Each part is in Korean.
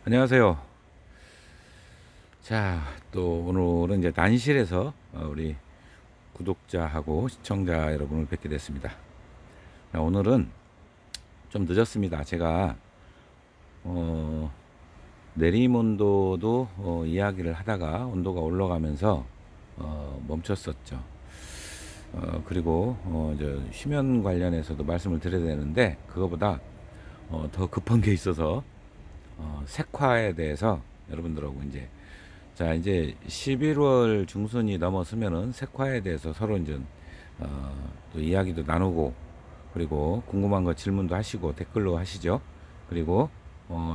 안녕하세요. 자, 또 오늘은 이제 난실에서 우리 구독자하고 시청자 여러분을 뵙게 됐습니다. 자, 오늘은 좀 늦었습니다. 제가 내리온도도 이야기를 하다가 온도가 올라가면서 멈췄었죠. 그리고 이제 휴면 관련해서도 말씀을 드려야 되는데 그거보다 더 급한 게 있어서 색화에 대해서 여러분들하고 이제 11월 중순이 넘었으면은 색화에 대해서 서로 이제 또 이야기도 나누고, 그리고 궁금한 거 질문도 하시고 댓글로 하시죠. 그리고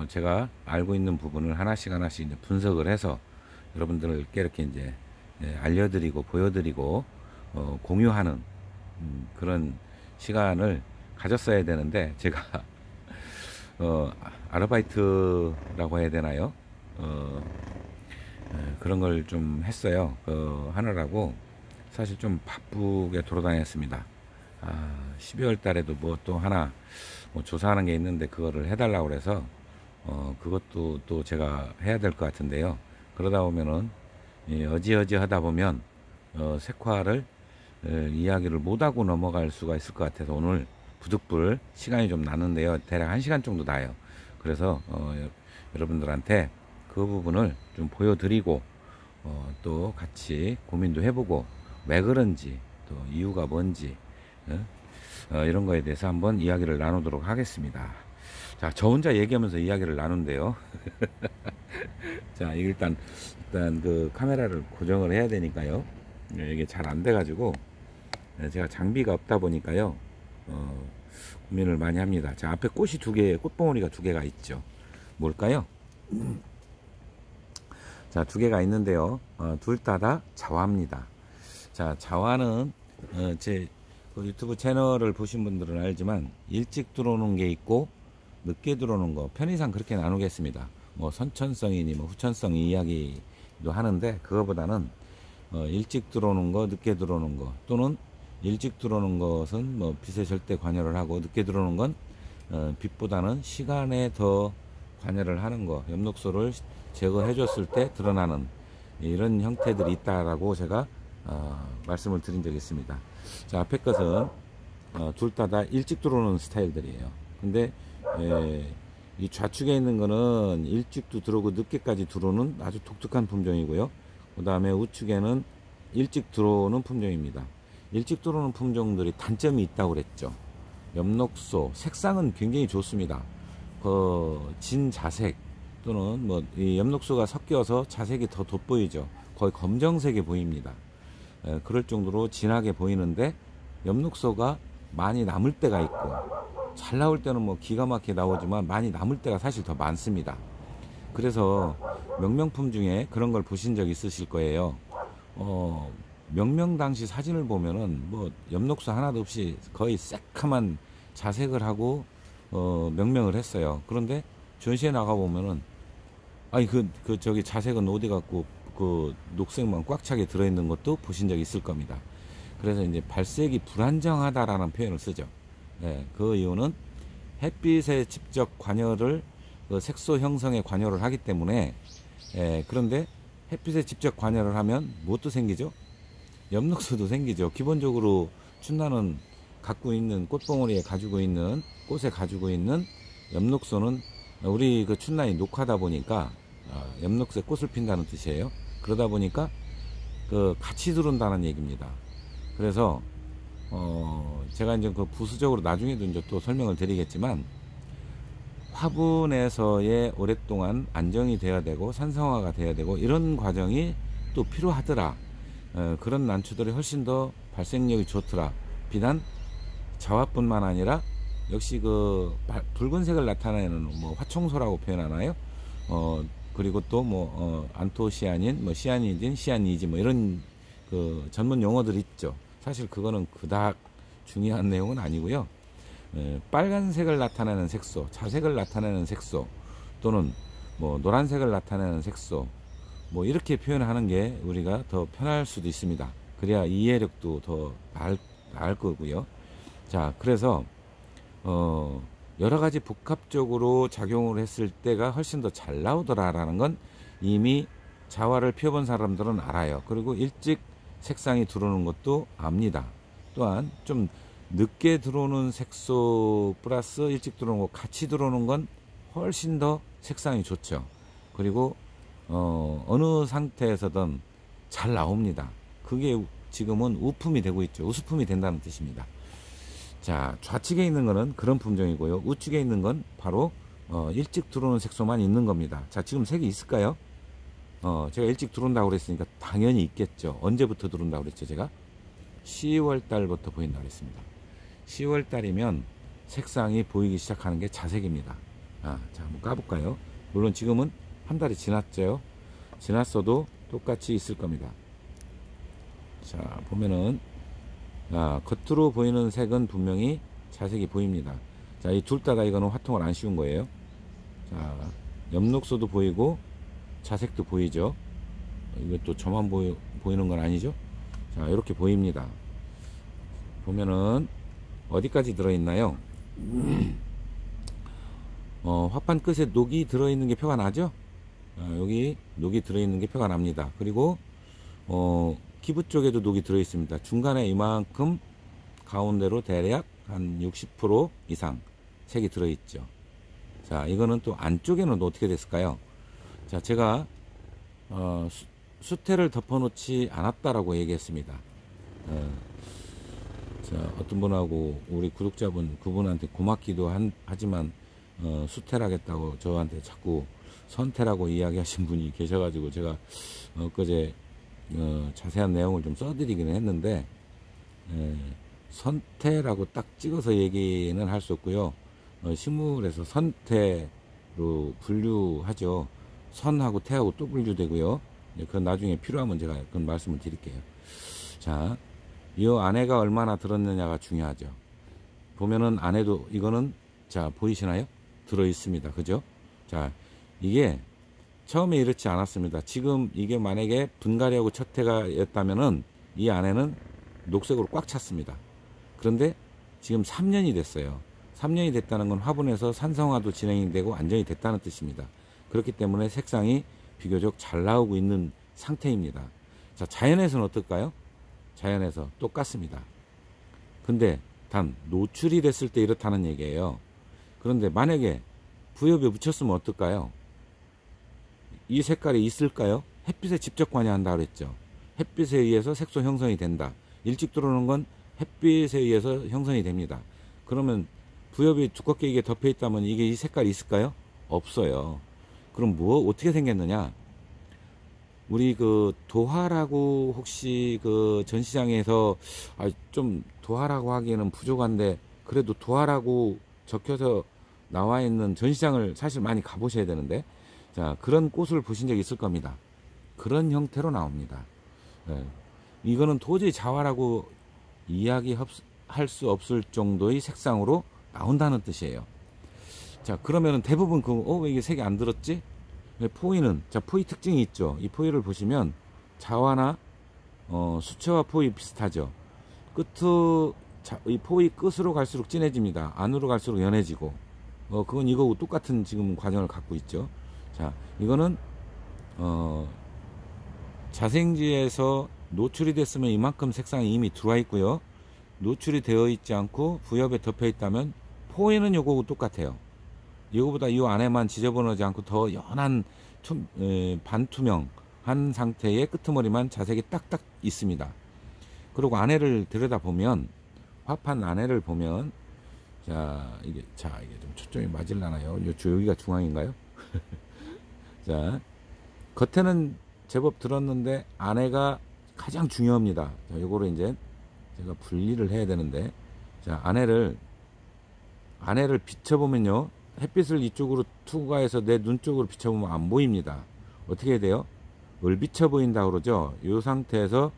제가 알고 있는 부분을 하나씩 이제 분석을 해서 여러분들께 이렇게 이제 알려드리고 보여드리고 공유하는 그런 시간을 가졌어야 되는데, 제가 아르바이트라고 해야 되나요? 그런 걸 좀 했어요. 하느라고 사실 좀 바쁘게 돌아다녔습니다. 12월 달에도 뭐 또 하나 뭐 조사하는 게 있는데 그거를 해달라고 그래서 그것도 또 제가 해야 될 것 같은데요. 그러다 보면은 어지어지 하다 보면 색화를 이야기를 못하고 넘어갈 수가 있을 것 같아서 오늘 부득불 시간이 좀 나는데요. 대략 1시간 정도 나요. 그래서 여러분들한테 그 부분을 좀 보여드리고 또 같이 고민도 해보고 왜 그런지 또 이유가 뭔지 이런 거에 대해서 한번 이야기를 나누도록 하겠습니다. 자, 저 혼자 얘기하면서 이야기를 나눈대요. 자, 일단 그 카메라를 고정을 해야 되니까요. 이게 잘 안 돼가지고 제가 장비가 없다 보니까요. 고민을 많이 합니다. 자, 앞에 꽃이 두 개, 꽃봉오리가 두 개가 있죠. 뭘까요? 자, 두 개가 있는데요. 둘 다 자화입니다. 자, 자화는 제 유튜브 채널을 보신 분들은 알지만 일찍 들어오는 게 있고 늦게 들어오는 거, 편의상 그렇게 나누겠습니다. 뭐 선천성이니 뭐 후천성 이야기도 하는데, 그거보다는 일찍 들어오는 거, 늦게 들어오는 거, 또는 일찍 들어오는 것은 뭐 빛에 절대 관여를 하고, 늦게 들어오는 건 빛보다는 시간에 더 관여를 하는 거, 엽록소를 제거해 줬을 때 드러나는 이런 형태들이 있다라고 제가 말씀을 드린 적이 있습니다. 자, 앞에 것은 둘 다 일찍 들어오는 스타일들이에요. 근데 이 좌측에 있는 거는 일찍도 들어오고 늦게까지 들어오는 아주 독특한 품종이고요. 그 다음에 우측에는 일찍 들어오는 품종입니다. 일찍 들어오는 품종들이 단점이 있다고 그랬죠. 엽록소 색상은 굉장히 좋습니다. 진자색 또는 뭐 이 엽록소가 섞여서 자색이 더 돋보이죠. 거의 검정색이 보입니다. 그럴 정도로 진하게 보이는데, 엽록소가 많이 남을 때가 있고 잘 나올 때는 뭐 기가 막히게 나오지만 많이 남을 때가 사실 더 많습니다. 그래서 명명품 중에 그런 걸 보신 적 있으실 거예요. 명명 당시 사진을 보면은 뭐 엽록소 하나도 없이 거의 새카만 자색을 하고 명명을 했어요. 그런데 전시에 나가 보면은 아니 저기 자색은 어디 갖고 그 녹색만 꽉 차게 들어있는 것도 보신 적이 있을 겁니다. 그래서 이제 발색이 불안정하다라는 표현을 쓰죠. 네, 그 이유는 햇빛에 직접 관여를 그 색소 형성에 관여를 하기 때문에. 그런데 햇빛에 직접 관여를 하면 무엇도 생기죠? 엽록소도 생기죠. 기본적으로 춘나는 갖고 있는 꽃봉오리에 가지고 있는 꽃에 가지고 있는 엽록소는 우리 그 춘나이 녹하다 보니까 엽록소에 꽃을 핀다는 뜻이에요. 그러다 보니까 그 같이 들어온다는 얘기입니다. 그래서 제가 이제 그 부수적으로 나중에도 이제 또 설명을 드리겠지만, 화분에서의 오랫동안 안정이 돼야 되고 산성화가 돼야 되고 이런 과정이 또 필요하더라. 그런 난초들이 훨씬 더 발생력이 좋더라. 비단 자화뿐만 아니라 역시 그 붉은색을 나타내는 뭐 화청소라고 표현하나요? 그리고 또 뭐 안토시아닌, 뭐 시아니딘, 시아니지 뭐 이런 그 전문 용어들이 있죠. 사실 그거는 그닥 중요한 내용은 아니고요. 빨간색을 나타내는 색소, 자색을 나타내는 색소, 또는 뭐 노란색을 나타내는 색소, 뭐 이렇게 표현하는 게 우리가 더 편할 수도 있습니다. 그래야 이해력도 더 나을 거고요. 자, 그래서 여러 가지 복합적으로 작용을 했을 때가 훨씬 더 잘 나오더라라는 건 이미 자화를 피워본 사람들은 알아요. 그리고 일찍 색상이 들어오는 것도 압니다. 또한 좀 늦게 들어오는 색소 플러스 일찍 들어오는 거 같이 들어오는 건 훨씬 더 색상이 좋죠. 그리고 어느 상태에서든 잘 나옵니다. 그게 지금은 우품이 되고 있죠. 우수품이 된다는 뜻입니다. 자, 좌측에 있는 거는 그런 품종이고요. 우측에 있는 건 바로 일찍 들어오는 색소만 있는 겁니다. 자, 지금 색이 있을까요? 제가 일찍 들어온다고 그랬으니까 당연히 있겠죠. 언제부터 들어온다고 그랬죠, 제가? 10월 달부터 보인다고 그랬습니다. 10월 달이면 색상이 보이기 시작하는 게 자색입니다. 자, 한번 까볼까요? 물론 지금은 한 달이 지났죠. 지났어도 똑같이 있을 겁니다. 자, 보면은 겉으로 보이는 색은 분명히 자색이 보입니다. 자, 이 둘 다가 이거는 화통을 안 씌운 거예요. 자, 엽록소도 보이고 자색도 보이죠. 이것도 저만 보이는 건 아니죠. 자, 이렇게 보입니다. 보면은 어디까지 들어있나요? 화판 끝에 녹이 들어있는 게 표가 나죠. 여기 녹이 들어있는 게 표가 납니다. 그리고 기부 쪽에도 녹이 들어있습니다. 중간에 이만큼 가운데로 대략 한 60% 이상 색이 들어있죠. 자, 이거는 또 안쪽에는 어떻게 됐을까요? 자, 제가 수태를 덮어놓지 않았다라고 얘기했습니다. 자, 어떤 분하고 우리 구독자분 그분한테 고맙기도 하지만 수태라겠다고 저한테 자꾸 선태라고 이야기하신 분이 계셔가지고 제가 엊그제 자세한 내용을 좀 써드리기는 했는데 선태라고 딱 찍어서 얘기는 할 수 없고요. 식물에서 선태로 분류하죠. 선하고 태하고 또 분류되고요. 그건 나중에 필요하면 제가 그건 말씀을 드릴게요. 자, 이 안에가 얼마나 들었느냐가 중요하죠. 보면은 안에도 이거는 자 보이시나요? 들어 있습니다. 그죠? 자, 이게 처음에 이렇지 않았습니다. 지금 이게 만약에 분갈이하고 첫 해가였다면은 이 안에는 녹색으로 꽉 찼습니다. 그런데 지금 3년이 됐어요. 3년이 됐다는 건 화분에서 산성화도 진행이 되고 안정이 됐다는 뜻입니다. 그렇기 때문에 색상이 비교적 잘 나오고 있는 상태입니다. 자, 자연에서는 어떨까요? 자연에서 똑같습니다. 근데 단 노출이 됐을 때 이렇다는 얘기예요. 그런데 만약에 부엽에 묻혔으면 어떨까요? 이 색깔이 있을까요? 햇빛에 직접 관여한다 그랬죠. 햇빛에 의해서 색소 형성이 된다. 일찍 들어오는 건 햇빛에 의해서 형성이 됩니다. 그러면 부엽이 두껍게 이게 덮여 있다면 이게 이 색깔이 있을까요? 없어요. 그럼 어떻게 생겼느냐? 우리 그 도화라고 혹시 그 전시장에서 좀 도화라고 하기에는 부족한데 그래도 도화라고 적혀서 나와 있는 전시장을 사실 많이 가보셔야 되는데, 자, 그런 꽃을 보신 적 있을 겁니다. 그런 형태로 나옵니다. 이거는 도저히 자화라고 이야기할 수 없을 정도의 색상으로 나온다는 뜻이에요. 자, 그러면은 대부분 왜 이게 색이 안 들었지? 포위는, 자, 포위 특징이 있죠. 이 포위를 보시면 자화나 수채화 포위 비슷하죠. 이 포위 끝으로 갈수록 진해집니다. 안으로 갈수록 연해지고, 그건 이거하고 똑같은 지금 과정을 갖고 있죠. 자, 이거는 자생지에서 노출이 됐으면 이만큼 색상이 이미 들어와 있고요. 노출이 되어 있지 않고 부엽에 덮여 있다면 포위는 요거하고 똑같아요. 이거보다 이 안에만 지저분하지 않고 더 연한 반투명한 상태의 끄트머리만 자색이 딱딱 있습니다. 그리고 안에를 들여다보면, 화판 안에를 보면, 이게 좀 초점이 맞을라나요? 여기가 중앙인가요? 자, 겉에는 제법 들었는데 안에가 가장 중요합니다. 자, 요거를 이제 제가 분리를 해야 되는데, 자, 안에를 비춰보면요, 햇빛을 이쪽으로 투과해서 내 눈 쪽으로 비춰보면 안 보입니다. 어떻게 해야 돼요? 얼비쳐 보인다 그러죠. 이 상태에서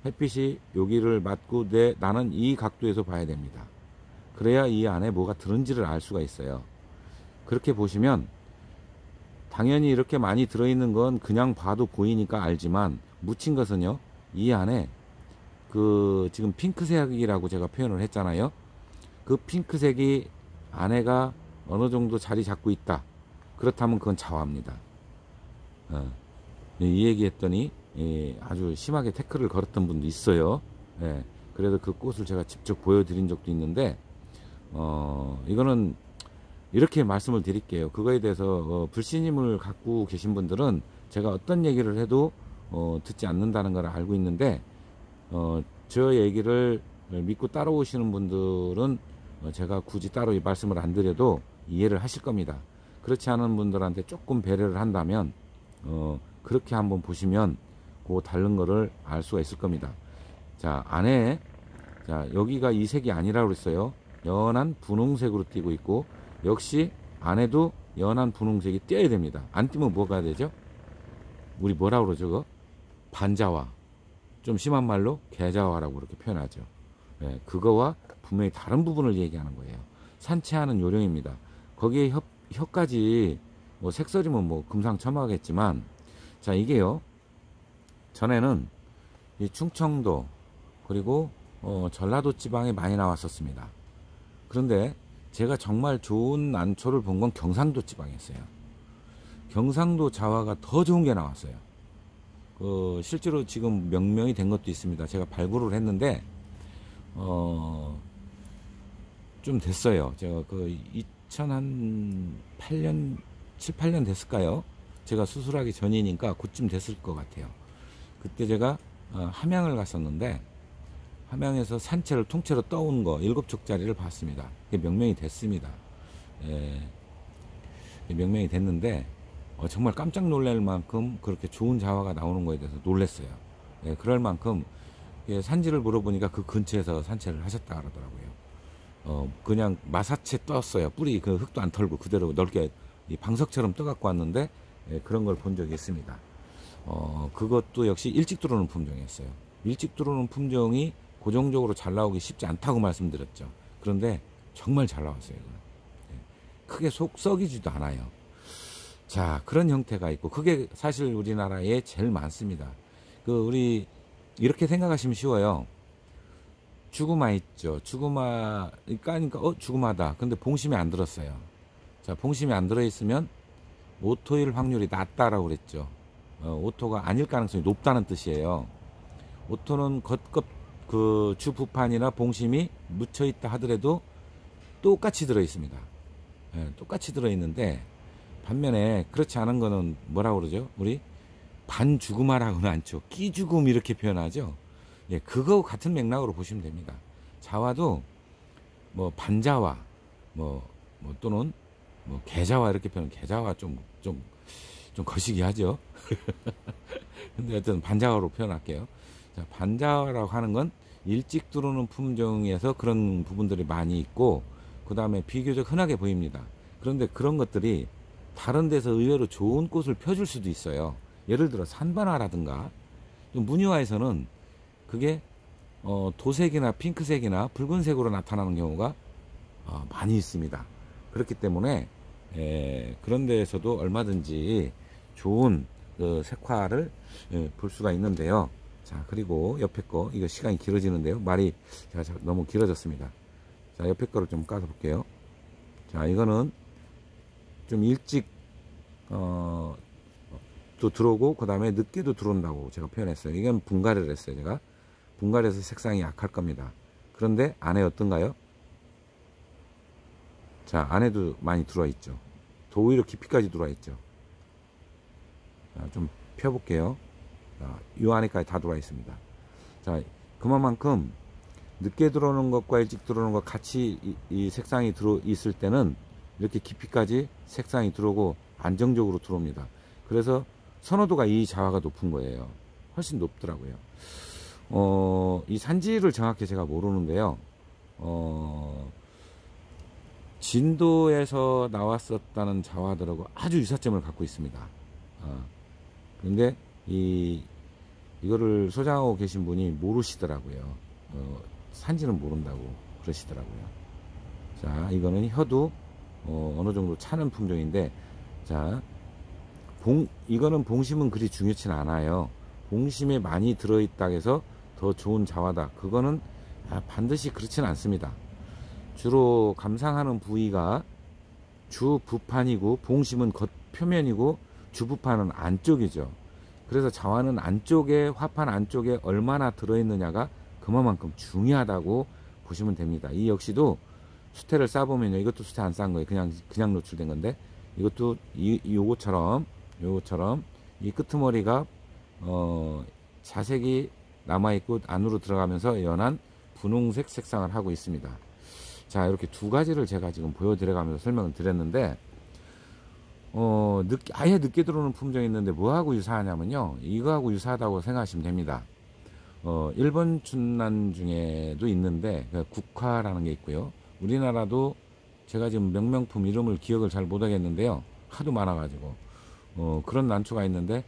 햇빛이 여기를 맞고 나는 이 각도에서 봐야 됩니다. 그래야 이 안에 뭐가 들은지를 알 수가 있어요. 그렇게 보시면 당연히 이렇게 많이 들어있는 건 그냥 봐도 보이니까 알지만, 묻힌 것은요, 이 안에 지금 핑크색이라고 제가 표현을 했잖아요. 그 핑크색이 안에가 어느 정도 자리 잡고 있다. 그렇다면 그건 자화입니다. 이 얘기했더니 아주 심하게 태클을 걸었던 분도 있어요. 예, 그래도 그 꽃을 제가 직접 보여드린 적도 있는데 이거는 이렇게 말씀을 드릴게요. 그거에 대해서 불신임을 갖고 계신 분들은 제가 어떤 얘기를 해도 듣지 않는다는 걸 알고 있는데 저 얘기를 믿고 따라오시는 분들은 제가 굳이 따로 이 말씀을 안 드려도 이해를 하실 겁니다. 그렇지 않은 분들한테 조금 배려를 한다면 그렇게 한번 보시면 그 다른 거를 알 수가 있을 겁니다. 자, 안에 자 여기가 이 색이 아니라고 그랬어요. 연한 분홍색으로 띄고 있고, 역시 안에도 연한 분홍색이 띄어야 됩니다. 안 띄면 뭐가 되죠? 우리 뭐라 그러죠? 그거? 반자화. 좀 심한 말로 개자화라고 그렇게 표현하죠. 예, 그거와 분명히 다른 부분을 얘기하는 거예요. 산채하는 요령입니다. 거기에 혀까지 뭐 색설이면 뭐 금상첨화겠지만, 자 이게요, 전에는 이 충청도 그리고 전라도 지방에 많이 나왔었습니다. 그런데 제가 정말 좋은 난초를 본 건 경상도 지방이었어요. 경상도 자화가 더 좋은 게 나왔어요. 실제로 지금 명명이 된 것도 있습니다. 제가 발굴을 했는데 좀 됐어요. 제가 2008년 7, 8년 됐을까요? 제가 수술하기 전이니까 그쯤 됐을 것 같아요. 그때 제가 함양을 갔었는데, 함양에서 산채를 통째로 떠온 거 7촉짜리를 봤습니다. 그게 명명이 됐습니다. 명명이 됐는데 정말 깜짝 놀랄 만큼 그렇게 좋은 자화가 나오는 거에 대해서 놀랐어요. 그럴 만큼 산지를 물어보니까 그 근처에서 산채를 하셨다 그러더라고요. 그냥 마사채 떴어요. 뿌리 그 흙도 안 털고 그대로 넓게 방석처럼 떠갖고 왔는데 그런 걸 본 적이 있습니다. 그것도 역시 일찍 들어오는 품종이었어요. 일찍 들어오는 품종이 고정적으로 잘 나오기 쉽지 않다고 말씀드렸죠. 그런데 정말 잘 나왔어요. 크게 속 썩이지도 않아요. 자, 그런 형태가 있고, 그게 사실 우리나라에 제일 많습니다. 우리 이렇게 생각하시면 쉬워요. 주구마 있죠. 주구마 까니까 주구마다. 근데 봉심이 안 들었어요. 자, 봉심이 안 들어 있으면 오토일 확률이 낮다라고 그랬죠. 오토가 아닐 가능성이 높다는 뜻이에요. 오토는 겉껍 주부판이나 봉심이 묻혀 있다 하더라도 똑같이 들어 있습니다. 똑같이 들어 있는데, 반면에 그렇지 않은 거는 뭐라고 그러죠? 우리 반주구마라고는 않죠. 끼주금 이렇게 표현하죠. 그거 같은 맥락으로 보시면 됩니다. 자화도 뭐 반자화, 또는 뭐 개자화 이렇게 표현. 개자화 좀 거시기 하죠. 근데 하여튼 반자화로 표현할게요. 자, 반자화라고 하는 건 일찍 들어오는 품종에서 그런 부분들이 많이 있고, 그 다음에 비교적 흔하게 보입니다. 그런데 그런 것들이 다른 데서 의외로 좋은 꽃을 펴줄 수도 있어요. 예를 들어 산반화라든가 무늬화에서는 그게 도색이나 핑크색이나 붉은색으로 나타나는 경우가 많이 있습니다. 그렇기 때문에 그런 데에서도 얼마든지 좋은 색화를 볼 수가 있는데요. 자, 그리고 옆에 거, 이거 시간이 길어지는데요. 말이 제가 너무 길어졌습니다. 자, 옆에 거를 좀 까서 볼게요. 자, 이거는 좀 일찍 또 들어오고 그 다음에 늦게도 들어온다고 제가 표현했어요. 이건 분갈이를 했어요. 제가 분갈이해서 색상이 약할 겁니다. 그런데 안에 어떤가요? 자, 안에도 많이 들어와 있죠. 더 오히려 깊이까지 들어와 있죠. 자, 좀 펴볼게요. 자, 이 안에까지 다 들어와 있습니다. 자, 그만큼 늦게 들어오는 것과 일찍 들어오는 것 같이 이 색상이 들어 있을 때는 이렇게 깊이까지 색상이 들어오고 안정적으로 들어옵니다. 그래서 선호도가 이 자화가 높은 거예요. 훨씬 높더라고요. 이 산지를 정확히 제가 모르는데요. 진도에서 나왔었다는 자화들하고 아주 유사점을 갖고 있습니다. 그런데 이거를 소장하고 계신 분이 모르시더라고요. 산지는 모른다고 그러시더라고요. 자, 이거는 혀도 어느 정도 차는 품종인데, 자, 이거는 봉심은 그리 중요치는 않아요. 봉심에 많이 들어있다 해서 더 좋은 자화다, 그거는 반드시 그렇지는 않습니다. 주로 감상하는 부위가 주부판이고 봉심은 겉표면이고 주부판은 안쪽이죠. 그래서 자화는 안쪽에, 화판 안쪽에 얼마나 들어있느냐가 그만큼 중요하다고 보시면 됩니다. 이 역시도 수태를 싸보면요, 이것도 수태 안 싼 거예요. 그냥 노출된 건데, 이것도 요거처럼 이 끄트머리가 자색이 남아있고 안으로 들어가면서 연한 분홍색 색상을 하고 있습니다. 자, 이렇게 두 가지를 제가 지금 보여드려가면서 설명을 드렸는데, 아예 늦게 들어오는 품종이 있는데 뭐하고 유사하냐면요, 이거하고 유사하다고 생각하시면 됩니다. 일본 춘난 중에도 있는데 국화라는 게 있고요. 우리나라도 제가 지금 명명품 이름을 기억을 잘 못하겠는데요, 하도 많아가지고 그런 난초가 있는데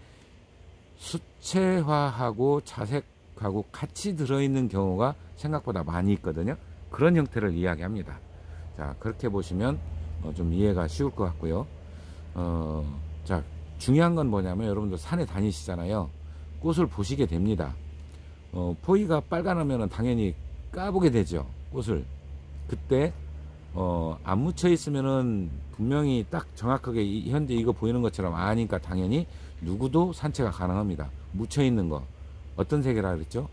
수채화하고 자색하고 같이 들어있는 경우가 생각보다 많이 있거든요. 그런 형태를 이야기합니다. 자, 그렇게 보시면 좀 이해가 쉬울 것 같고요. 자, 중요한 건 뭐냐면, 여러분들 산에 다니시잖아요. 꽃을 보시게 됩니다. 포위가 빨간하면 당연히 까보게 되죠, 꽃을. 그때 안 묻혀 있으면은 분명히 딱 정확하게 현재 이거 보이는 것처럼 아니까 당연히 누구도 산채가 가능합니다. 묻혀 있는 거 어떤 색이라 그랬죠?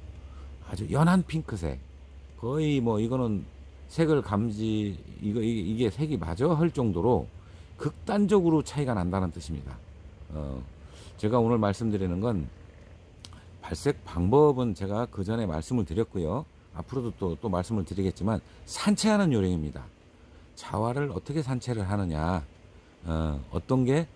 아주 연한 핑크색. 거의 뭐 이거는 색을 이게 색이 맞아 할 정도로 극단적으로 차이가 난다는 뜻입니다. 제가 오늘 말씀드리는 건 발색 방법은 제가 그 전에 말씀을 드렸고요. 앞으로도 또 말씀을 드리겠지만, 산채하는 요령입니다. 자화를 어떻게 산채를 하느냐, 어떤 게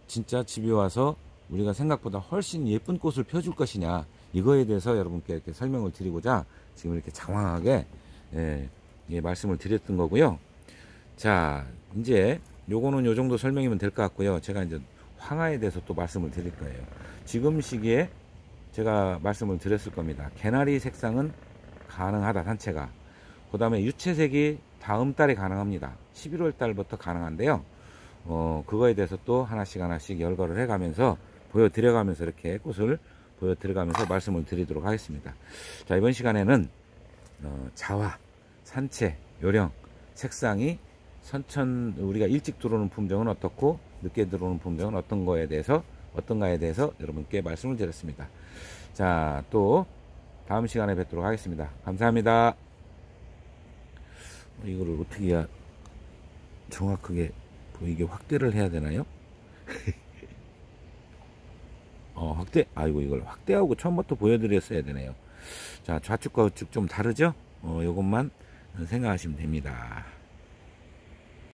진짜 집에 와서 우리가 생각보다 훨씬 예쁜 꽃을 펴줄 것이냐, 이거에 대해서 여러분께 이렇게 설명을 드리고자 지금 이렇게 장황하게 말씀을 드렸던 거고요. 자, 이제 요거는 요 정도 설명이면 될 것 같고요. 제가 이제 황화에 대해서 또 말씀을 드릴 거예요. 지금 시기에 제가 말씀을 드렸을 겁니다. 개나리 색상은 가능하다, 산채가. 그 다음에 유채색이 다음 달에 가능합니다. 11월 달부터 가능한데요. 그거에 대해서 또 하나씩 열거를 해가면서 보여드려가면서 이렇게 꽃을 보여드려가면서 말씀을 드리도록 하겠습니다. 자, 이번 시간에는 자화, 산채, 요령, 색상이 우리가 일찍 들어오는 품종은 어떻고 늦게 들어오는 품종은 어떤가에 대해서 여러분께 말씀을 드렸습니다. 자, 또 다음 시간에 뵙도록 하겠습니다. 감사합니다. 이거를 어떻게 해야 정확하게 보이게 확대를 해야 되나요? 이걸 확대하고 처음부터 보여드렸어야 되네요. 자, 좌측과 우측 좀 다르죠? 요것만 생각하시면 됩니다.